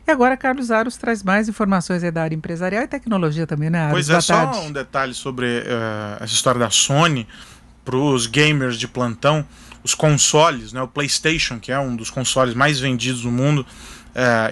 E agora Carlos Aros traz mais informações aí da área empresarial e tecnologia também, né, Aros? Pois é, só um detalhe sobre essa história da Sony para os gamers de plantão. Os consoles, né, o PlayStation, que é um dos consoles mais vendidos do mundo,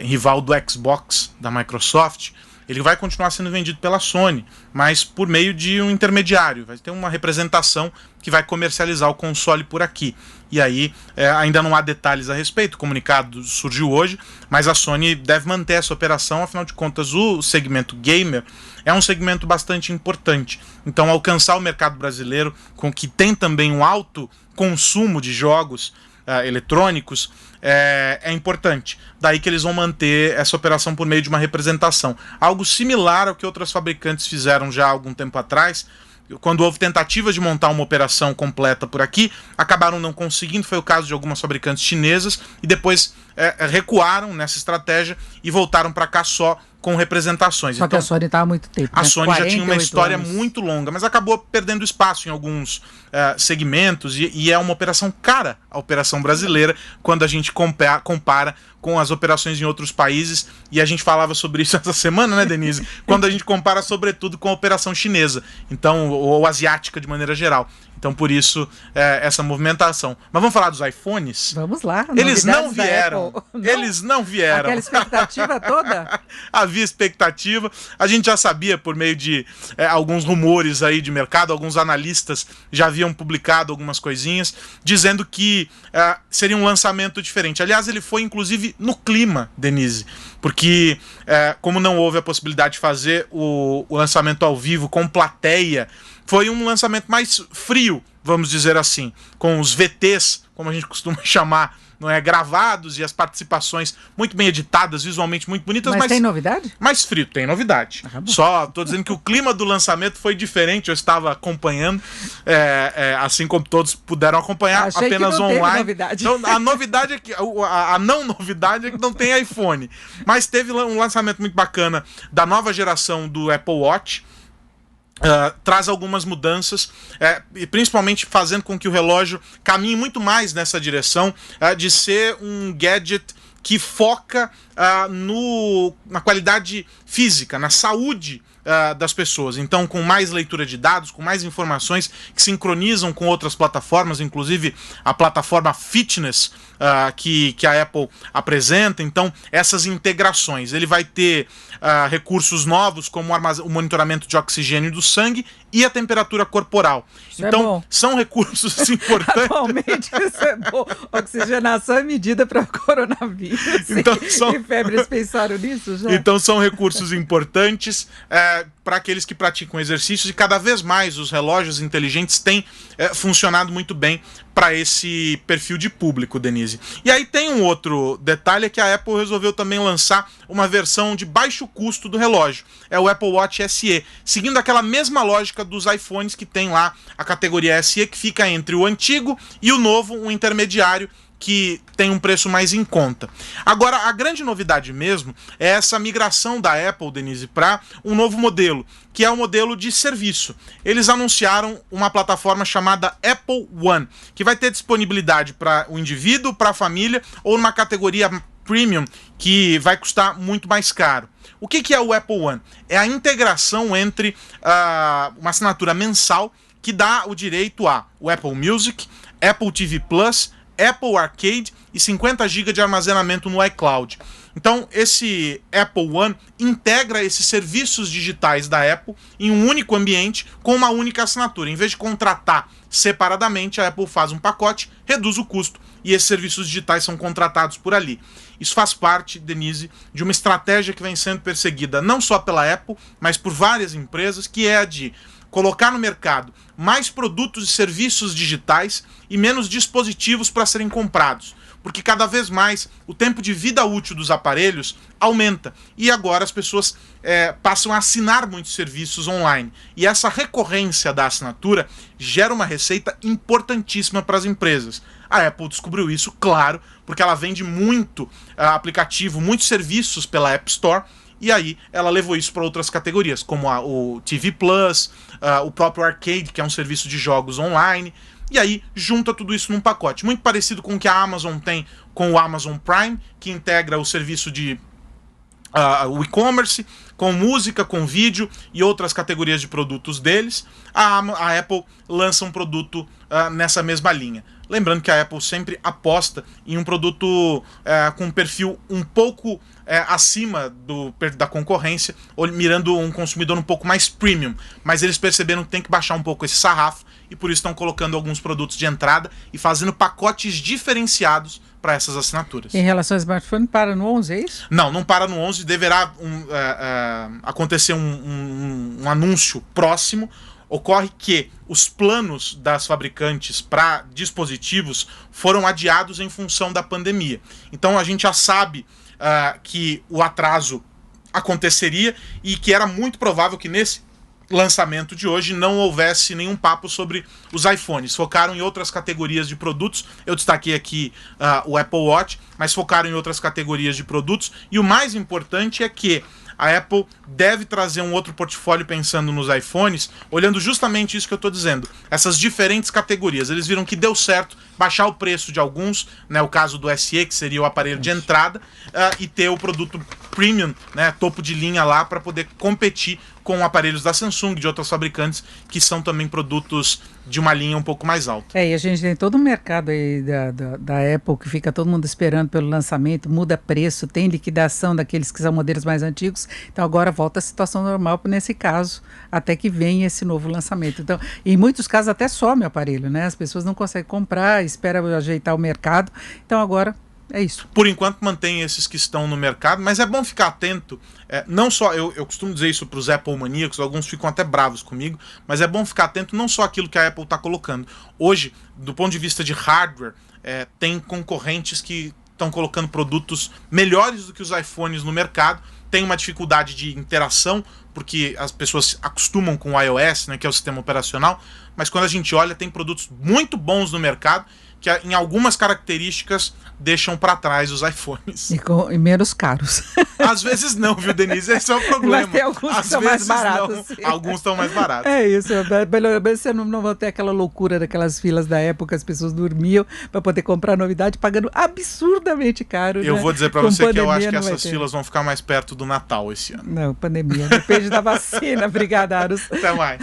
rival do Xbox da Microsoft, ele vai continuar sendo vendido pela Sony, mas por meio de um intermediário. Vai ter uma representação que vai comercializar o console por aqui. E aí ainda não há detalhes a respeito, o comunicado surgiu hoje, mas a Sony deve manter essa operação, afinal de contas o segmento gamer é um segmento bastante importante. Então alcançar o mercado brasileiro, com que tem também um alto consumo de jogos eletrônicos, é importante. Daí que eles vão manter essa operação por meio de uma representação. Algo similar ao que outras fabricantes fizeram já há algum tempo atrás. Quando houve tentativas de montar uma operação completa por aqui, acabaram não conseguindo, foi o caso de algumas fabricantes chinesas, e depois recuaram nessa estratégia e voltaram para cá só com representações. Só que a Sony está há muito tempo. A Sony já tinha uma história anos. muito longa, mas acabou perdendo espaço em alguns segmentos, e é uma operação cara, a operação brasileira, quando a gente compara com as operações em outros países, e a gente falava sobre isso essa semana, né, Denise? Quando a gente compara sobretudo com a operação chinesa, então, ou asiática de maneira geral. Então, por isso, essa movimentação. Mas vamos falar dos iPhones? Vamos lá. Eles não vieram. Eles não vieram. Aquela expectativa toda? Havia expectativa. A gente já sabia por meio de alguns rumores aí de mercado, alguns analistas já haviam publicado algumas coisinhas, dizendo que seria um lançamento diferente. Aliás, ele foi inclusive no clima, Denise, porque como não houve a possibilidade de fazer o lançamento ao vivo com plateia, foi um lançamento mais frio, vamos dizer assim, com os VTs, como a gente costuma chamar, não é, gravados, e as participações muito bem editadas, visualmente muito bonitas. Mas tem novidade? Mais frio, tem novidade. Só tô dizendo que o clima do lançamento foi diferente, eu estava acompanhando, assim como todos puderam acompanhar, achei apenas que não online. Teve novidade. Então, a novidade é que a não novidade é que não tem iPhone. Mas teve um lançamento muito bacana da nova geração do Apple Watch. Traz algumas mudanças, principalmente fazendo com que o relógio caminhe muito mais nessa direção de ser um gadget que foca na qualidade física, na saúde das pessoas. Então, com mais leitura de dados, com mais informações que sincronizam com outras plataformas, inclusive a plataforma Fitness que a Apple apresenta. Então, essas integrações. Ele vai ter recursos novos, como o monitoramento de oxigênio do sangue e a temperatura corporal. Isso então, são recursos importantes. Atualmente, isso é bom. Oxigenação é medida para coronavírus. Então, e febre, eles pensaram nisso já? Então, são recursos importantes para aqueles que praticam exercícios, e cada vez mais os relógios inteligentes têm funcionado muito bem para esse perfil de público, Denise. E aí tem um outro detalhe, é que a Apple resolveu também lançar uma versão de baixo custo do relógio. É o Apple Watch SE, seguindo aquela mesma lógica dos iPhones, que tem lá a categoria SE, que fica entre o antigo e o novo, um intermediário, que tem um preço mais em conta. Agora, a grande novidade mesmo é essa migração da Apple, Denise, para um novo modelo, que é o modelo de serviço. Eles anunciaram uma plataforma chamada Apple One, que vai ter disponibilidade para o indivíduo, para a família, ou numa categoria premium, que vai custar muito mais caro. O que é o Apple One? É a integração entre uma assinatura mensal que dá o direito a o Apple Music, Apple TV Plus, Apple Arcade e 50 GB de armazenamento no iCloud. Então, esse Apple One integra esses serviços digitais da Apple em um único ambiente com uma única assinatura. Em vez de contratar separadamente, a Apple faz um pacote, reduz o custo e esses serviços digitais são contratados por ali. Isso faz parte, Denise, de uma estratégia que vem sendo perseguida não só pela Apple, mas por várias empresas, que é a de colocar no mercado mais produtos e serviços digitais e menos dispositivos para serem comprados. Porque cada vez mais o tempo de vida útil dos aparelhos aumenta. E agora as pessoas passam a assinar muitos serviços online. E essa recorrência da assinatura gera uma receita importantíssima para as empresas. A Apple descobriu isso, claro, porque ela vende muito aplicativo, muitos serviços pela App Store. E aí ela levou isso para outras categorias, como o TV Plus, o próprio Arcade, que é um serviço de jogos online. E aí junta tudo isso num pacote. Muito parecido com o que a Amazon tem com o Amazon Prime, que integra o serviço de o e-commerce, com música, com vídeo e outras categorias de produtos deles. A Apple lança um produto nessa mesma linha. Lembrando que a Apple sempre aposta em um produto com um perfil um pouco acima da concorrência, mirando um consumidor um pouco mais premium. Mas eles perceberam que tem que baixar um pouco esse sarrafo e por isso estão colocando alguns produtos de entrada e fazendo pacotes diferenciados para essas assinaturas. Em relação ao smartphone, para no 11, é isso? Não para no 11. Deverá acontecer um anúncio próximo. Ocorre que os planos das fabricantes para dispositivos foram adiados em função da pandemia. Então a gente já sabe que o atraso aconteceria e que era muito provável que nesse lançamento de hoje não houvesse nenhum papo sobre os iPhones. Focaram em outras categorias de produtos. Eu destaquei aqui o Apple Watch, mas focaram em outras categorias de produtos. E o mais importante é que a Apple deve trazer um outro portfólio pensando nos iPhones, olhando justamente isso que eu estou dizendo, essas diferentes categorias. Eles viram que deu certo baixar o preço de alguns, né, o caso do SE, que seria o aparelho de entrada, e ter o produto premium, né, topo de linha lá, para poder competir com aparelhos da Samsung, de outros fabricantes, que são também produtos de uma linha um pouco mais alta. E a gente tem todo um mercado aí da Apple, que fica todo mundo esperando pelo lançamento, muda preço, tem liquidação daqueles que são modelos mais antigos, então agora volta a situação normal nesse caso, até que venha esse novo lançamento. Então, em muitos casos até some o aparelho, né? As pessoas não conseguem comprar, esperam ajeitar o mercado, então agora é isso. Por enquanto mantém esses que estão no mercado, mas é bom ficar atento, não só, eu costumo dizer isso para os Apple maníacos, alguns ficam até bravos comigo, mas é bom ficar atento não só aquilo que a Apple está colocando. Hoje, do ponto de vista de hardware, tem concorrentes que estão colocando produtos melhores do que os iPhones no mercado, tem uma dificuldade de interação, porque as pessoas acostumam com o iOS, né, que é o sistema operacional, mas quando a gente olha, tem produtos muito bons no mercado, que em algumas características deixam para trás os iPhones. E menos caros. Às vezes não, viu, Denise? Esse é o problema. Mas tem alguns que são mais baratos. Alguns estão mais baratos. É isso. Pelo menos você não vai ter aquela loucura daquelas filas da época, as pessoas dormiam para poder comprar novidade, pagando absurdamente caro. Eu, né, vou dizer para você que eu acho que essas filas vão ficar mais perto do Natal esse ano. Não, pandemia. Depende da vacina. Obrigada, Aros. Até mais.